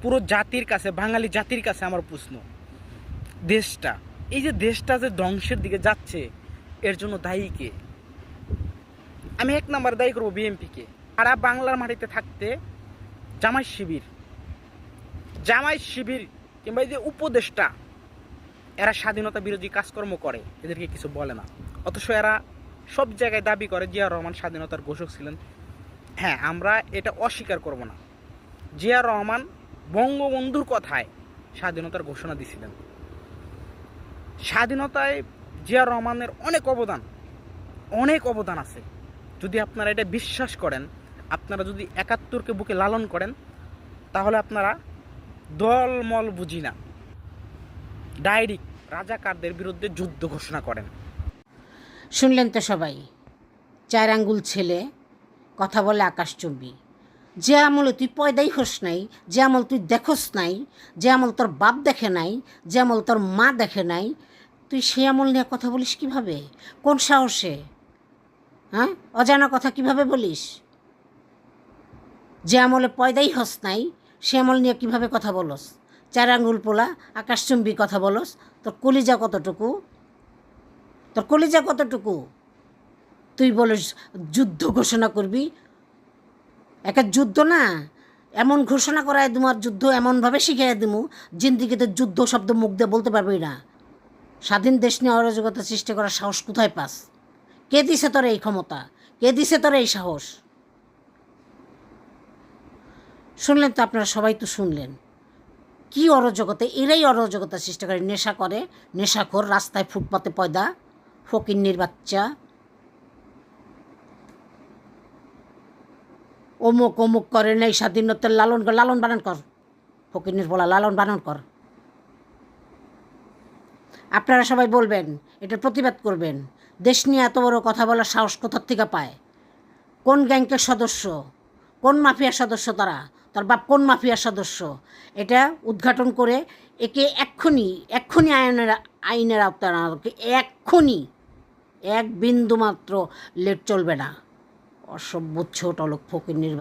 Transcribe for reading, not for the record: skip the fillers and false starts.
পুরো জাতির কাছে, বাঙালি জাতির কাছে আমার প্রশ্ন, দেশটা, এই যে দেশটা যে ধ্বংসের দিকে যাচ্ছে, এর জন্য দায়ী কে? আমি এক নাম্বার দায়ী করবো বিএনপিকে। সারা বাংলার মাটিতে থাকতে জামাই শিবির, জামাই শিবির কিংবা এই যে উপদেষ্টা, এরা স্বাধীনতা বিরোধী কাজকর্ম করে, এদেরকে কিছু বলে না। অথচ এরা সব জায়গায় দাবি করে জিয়া রহমান স্বাধীনতার ঘোষক ছিলেন। হ্যাঁ, আমরা এটা অস্বীকার করব না। জিয়া রহমান বঙ্গবন্ধুর কথায় স্বাধীনতার ঘোষণা দিয়েছিলেন। স্বাধীনতায় জিয়া রহমানের অনেক অবদান আছে। যদি আপনারা এটা বিশ্বাস করেন, আপনারা যদি ৭১কে বুকে লালন করেন, তাহলে আপনারা দলমল বুঝি না, ডাইরেক্ট রাজাকারদের বিরুদ্ধে যুদ্ধ ঘোষণা করেন। শুনলেন তো সবাই, 4 আঙ্গুল ছেলে কথা বলে আকাশচুম্বী। যে আমলে তুই পয়দাই হোস নাই, যে আমল তুই দেখোস নাই, যে আমল তোর বাপ দেখে নাই, যে আমল তোর মা দেখে নাই, তুই সে আমল নিয়ে কথা বলিস কিভাবে? কোন সাহসে? হ্যাঁ, অজানা কথা কিভাবে বলিস? যে আমলে পয়দাই হস নাই সে আমল নিয়ে কিভাবে কথা বলস? 4 আঙ্গুল পোলা আকাশচুম্বী কথা বলস। তোর কলিজা কতটুকু? তোর কলিজা কতটুকু? তুই বলিস যুদ্ধ ঘোষণা করবি। একটা যুদ্ধ না, এমন ঘোষণা করায় তোমার যুদ্ধ এমনভাবে শিখিয়ে দিমু, জিন্দিগিতে যুদ্ধ শব্দ মুখ দিয়ে বলতে পারবি না। স্বাধীন দেশ নিয়ে অরাজকতা সৃষ্টি করার সাহস কোথায় পাস? কে দিছে তোর এই ক্ষমতা? কে দিছে তোর এই সাহস? শুনলেন তো আপনারা, সবাই তো শুনলেন কি অরাজকতা। এরাই অরাজকতা সৃষ্টি করে, নেশা করে, নেশাখোর, রাস্তায় ফুটপাতে পয়দা, ফকিন্নির বাচ্চা। অমুক অমুক করে নেই, স্বাধীনতার লালন বানান কর, ফকিন্নির বলা লালন বানান কর। আপনারা সবাই বলবেন, এটার প্রতিবাদ করবেন। দেশ নিয়ে এত বড় কথা বলার সাহস কোথার থেকে পায়? কোন গ্যাংকের সদস্য? কোন মাফিয়ার সদস্য তারা? তার বাপ কোন মাফিয়ার সদস্য? এটা উদ্ঘাটন করে একে এক্ষুনি আইনের আওতায় আনা হোক। এক্ষুনি, এক বিন্দু মাত্র লেট চলবে না। অসভ্য ছোট লোক ফকিন্নির